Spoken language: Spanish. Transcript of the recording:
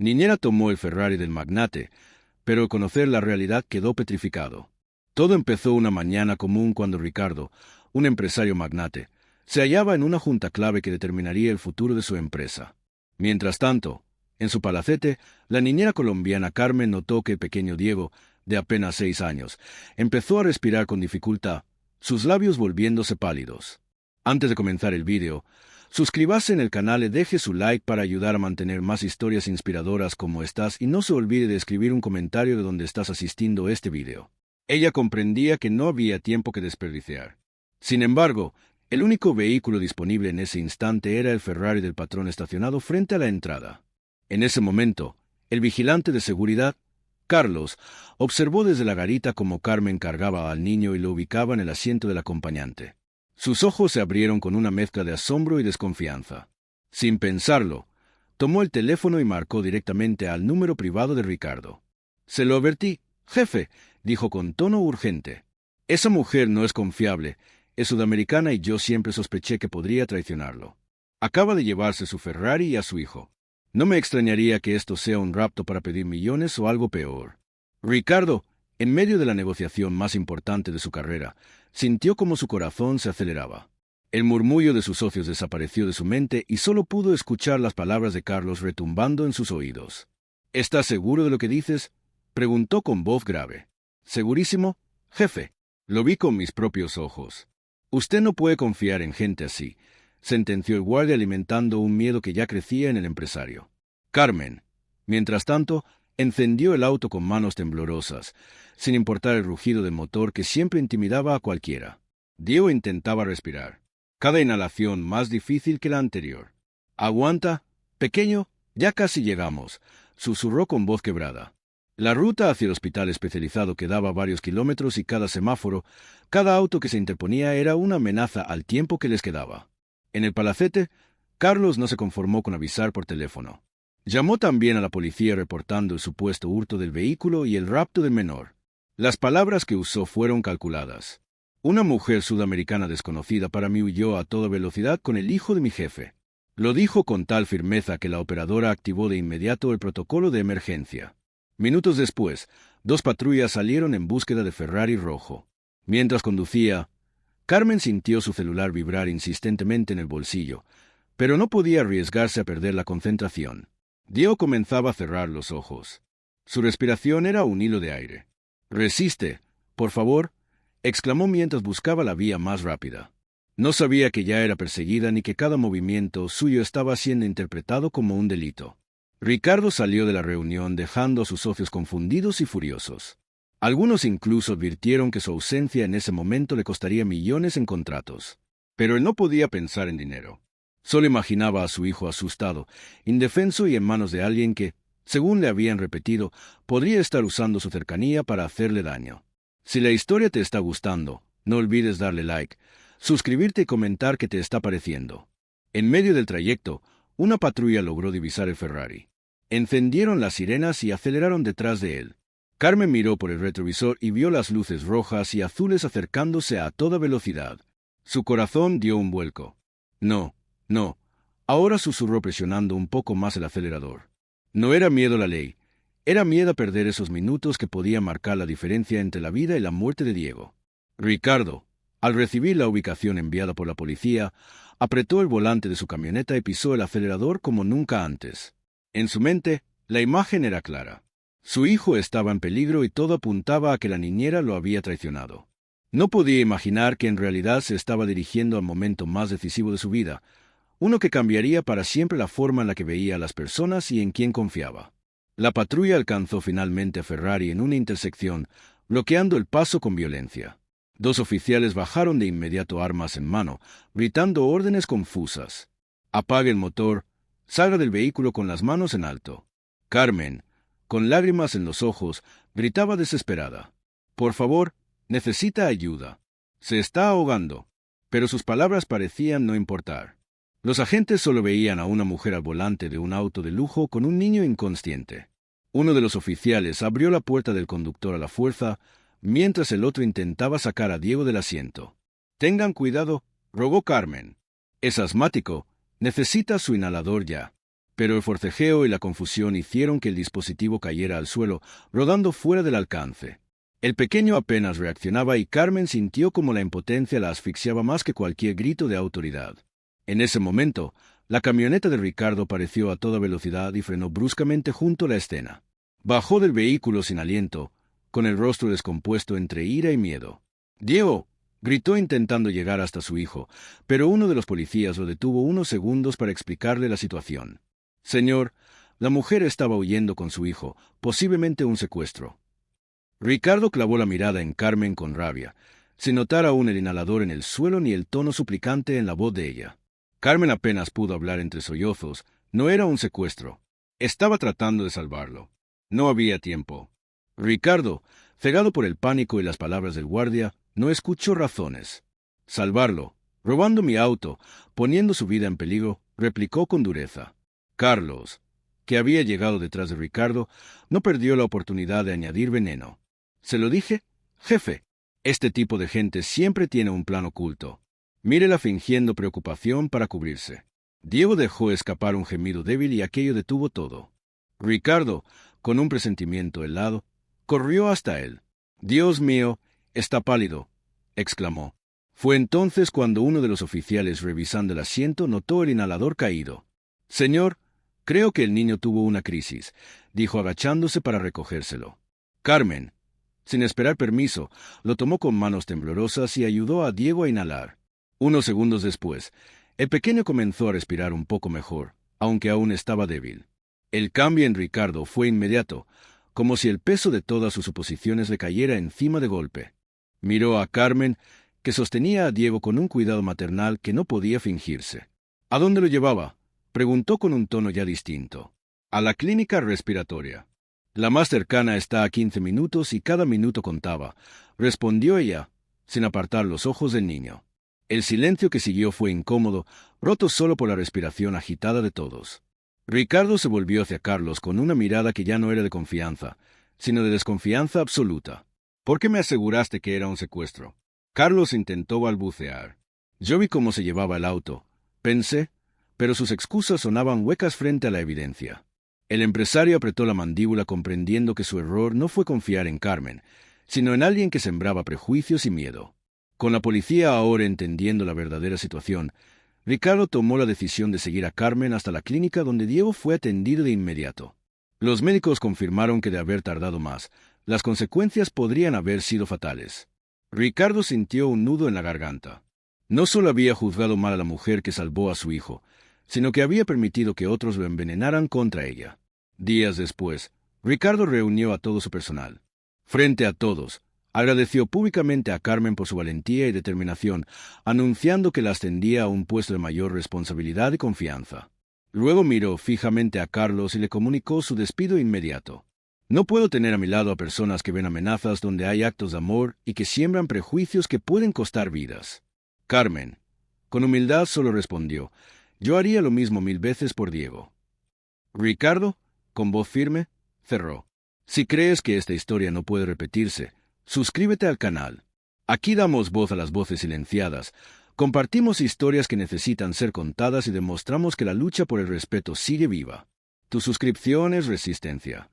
Niñera tomó el Ferrari del magnate, pero al conocer la realidad quedó petrificado. Todo empezó una mañana común cuando Ricardo, un empresario magnate, se hallaba en una junta clave que determinaría el futuro de su empresa. Mientras tanto, en su palacete, la niñera colombiana Carmen notó que el pequeño Diego, de apenas 6 años, empezó a respirar con dificultad, sus labios volviéndose pálidos. Antes de comenzar el vídeo, suscríbase en el canal y deje su like para ayudar a mantener más historias inspiradoras como estas y no se olvide de escribir un comentario de donde estás asistiendo a este vídeo. Ella comprendía que no había tiempo que desperdiciar. Sin embargo, el único vehículo disponible en ese instante era el Ferrari del patrón estacionado frente a la entrada. En ese momento, el vigilante de seguridad, Carlos, observó desde la garita cómo Carmen cargaba al niño y lo ubicaba en el asiento del acompañante. Sus ojos se abrieron con una mezcla de asombro y desconfianza. Sin pensarlo, tomó el teléfono y marcó directamente al número privado de Ricardo. «Se lo advertí, jefe», dijo con tono urgente. «Esa mujer no es confiable, es sudamericana y yo siempre sospeché que podría traicionarlo. Acaba de llevarse su Ferrari y a su hijo. No me extrañaría que esto sea un rapto para pedir millones o algo peor». Ricardo, en medio de la negociación más importante de su carrera, sintió como su corazón se aceleraba. El murmullo de sus socios desapareció de su mente y solo pudo escuchar las palabras de Carlos retumbando en sus oídos. «¿Estás seguro de lo que dices?», preguntó con voz grave. «Segurísimo, jefe. Lo vi con mis propios ojos». «Usted no puede confiar en gente así», sentenció el guardia alimentando un miedo que ya crecía en el empresario. Carmen, mientras tanto, encendió el auto con manos temblorosas, sin importar el rugido del motor que siempre intimidaba a cualquiera. Diego intentaba respirar, cada inhalación más difícil que la anterior. «Aguanta, pequeño, ya casi llegamos», susurró con voz quebrada. La ruta hacia el hospital especializado quedaba varios kilómetros y cada semáforo, cada auto que se interponía era una amenaza al tiempo que les quedaba. En el palacete, Carlos no se conformó con avisar por teléfono. Llamó también a la policía reportando el supuesto hurto del vehículo y el rapto del menor. Las palabras que usó fueron calculadas. «Una mujer sudamericana desconocida para mí huyó a toda velocidad con el hijo de mi jefe». Lo dijo con tal firmeza que la operadora activó de inmediato el protocolo de emergencia. Minutos después, 2 patrullas salieron en búsqueda de Ferrari rojo. Mientras conducía, Carmen sintió su celular vibrar insistentemente en el bolsillo, pero no podía arriesgarse a perder la concentración. Diego comenzaba a cerrar los ojos. Su respiración era un hilo de aire. «Resiste, por favor», exclamó mientras buscaba la vía más rápida. No sabía que ya era perseguida ni que cada movimiento suyo estaba siendo interpretado como un delito. Ricardo salió de la reunión dejando a sus socios confundidos y furiosos. Algunos incluso advirtieron que su ausencia en ese momento le costaría millones en contratos. Pero él no podía pensar en dinero. Solo imaginaba a su hijo asustado, indefenso y en manos de alguien que, según le habían repetido, podría estar usando su cercanía para hacerle daño. Si la historia te está gustando, no olvides darle like, suscribirte y comentar qué te está pareciendo. En medio del trayecto, una patrulla logró divisar el Ferrari. Encendieron las sirenas y aceleraron detrás de él. Carmen miró por el retrovisor y vio las luces rojas y azules acercándose a toda velocidad. Su corazón dio un vuelco. «No, no», ahora susurró presionando un poco más el acelerador. No era miedo a la ley, era miedo a perder esos minutos que podían marcar la diferencia entre la vida y la muerte de Diego. Ricardo, al recibir la ubicación enviada por la policía, apretó el volante de su camioneta y pisó el acelerador como nunca antes. En su mente, la imagen era clara. Su hijo estaba en peligro y todo apuntaba a que la niñera lo había traicionado. No podía imaginar que en realidad se estaba dirigiendo al momento más decisivo de su vida, uno que cambiaría para siempre la forma en la que veía a las personas y en quien confiaba. La patrulla alcanzó finalmente a Ferrari en una intersección, bloqueando el paso con violencia. 2 oficiales bajaron de inmediato armas en mano, gritando órdenes confusas. «Apague el motor, salga del vehículo con las manos en alto». Carmen, con lágrimas en los ojos, gritaba desesperada. «Por favor, necesita ayuda. Se está ahogando». Pero sus palabras parecían no importar. Los agentes solo veían a una mujer al volante de un auto de lujo con un niño inconsciente. Uno de los oficiales abrió la puerta del conductor a la fuerza, mientras el otro intentaba sacar a Diego del asiento. «Tengan cuidado», rogó Carmen. «Es asmático. Necesita su inhalador ya». pero el forcejeo y la confusión hicieron que el dispositivo cayera al suelo, rodando fuera del alcance. El pequeño apenas reaccionaba y Carmen sintió como la impotencia la asfixiaba más que cualquier grito de autoridad. En ese momento, la camioneta de Ricardo pareció a toda velocidad y frenó bruscamente junto a la escena. Bajó del vehículo sin aliento, con el rostro descompuesto entre ira y miedo. «¡Diego!», gritó intentando llegar hasta su hijo, pero uno de los policías lo detuvo unos segundos para explicarle la situación. «Señor, la mujer estaba huyendo con su hijo, posiblemente un secuestro». Ricardo clavó la mirada en Carmen con rabia, sin notar aún el inhalador en el suelo ni el tono suplicante en la voz de ella. Carmen apenas pudo hablar entre sollozos. No era un secuestro. Estaba tratando de salvarlo. No había tiempo. Ricardo, cegado por el pánico y las palabras del guardia, no escuchó razones. «Salvarlo, robando mi auto, poniendo su vida en peligro», replicó con dureza. Carlos, que había llegado detrás de Ricardo, no perdió la oportunidad de añadir veneno. «¿Se lo dije, jefe? Este tipo de gente siempre tiene un plan oculto». Mírela fingiendo preocupación para cubrirse. Diego dejó escapar un gemido débil y aquello detuvo todo. Ricardo, con un presentimiento helado, corrió hasta él. «Dios mío, está pálido», exclamó. Fue entonces cuando uno de los oficiales revisando el asiento notó el inhalador caído. «Señor, creo que el niño tuvo una crisis», dijo agachándose para recogérselo. Carmen, sin esperar permiso, lo tomó con manos temblorosas y ayudó a Diego a inhalar. Unos segundos después, el pequeño comenzó a respirar un poco mejor, aunque aún estaba débil. El cambio en Ricardo fue inmediato, como si el peso de todas sus suposiciones le cayera encima de golpe. Miró a Carmen, que sostenía a Diego con un cuidado maternal que no podía fingirse. «¿A dónde lo llevaba?», preguntó con un tono ya distinto. «A la clínica respiratoria. La más cercana está a 15 minutos y cada minuto contaba», respondió ella, sin apartar los ojos del niño. El silencio que siguió fue incómodo, roto solo por la respiración agitada de todos. Ricardo se volvió hacia Carlos con una mirada que ya no era de confianza, sino de desconfianza absoluta. «¿Por qué me aseguraste que era un secuestro?». Carlos intentó balbucear. «Yo vi cómo se llevaba el auto», pensé, pero sus excusas sonaban huecas frente a la evidencia. El empresario apretó la mandíbula comprendiendo que su error no fue confiar en Carmen, sino en alguien que sembraba prejuicios y miedo. Con la policía ahora entendiendo la verdadera situación, Ricardo tomó la decisión de seguir a Carmen hasta la clínica donde Diego fue atendido de inmediato. Los médicos confirmaron que de haber tardado más, las consecuencias podrían haber sido fatales. Ricardo sintió un nudo en la garganta. No solo había juzgado mal a la mujer que salvó a su hijo, sino que había permitido que otros lo envenenaran contra ella. Días después, Ricardo reunió a todo su personal. Frente a todos, agradeció públicamente a Carmen por su valentía y determinación, anunciando que la ascendía a un puesto de mayor responsabilidad y confianza. Luego miró fijamente a Carlos y le comunicó su despido inmediato. «No puedo tener a mi lado a personas que ven amenazas donde hay actos de amor y que siembran prejuicios que pueden costar vidas». Carmen, con humildad, solo respondió: «Yo haría lo mismo 1000 veces por Diego». Ricardo, con voz firme, cerró. Si crees que esta historia no puede repetirse, suscríbete al canal. Aquí damos voz a las voces silenciadas, compartimos historias que necesitan ser contadas y demostramos que la lucha por el respeto sigue viva. Tu suscripción es resistencia.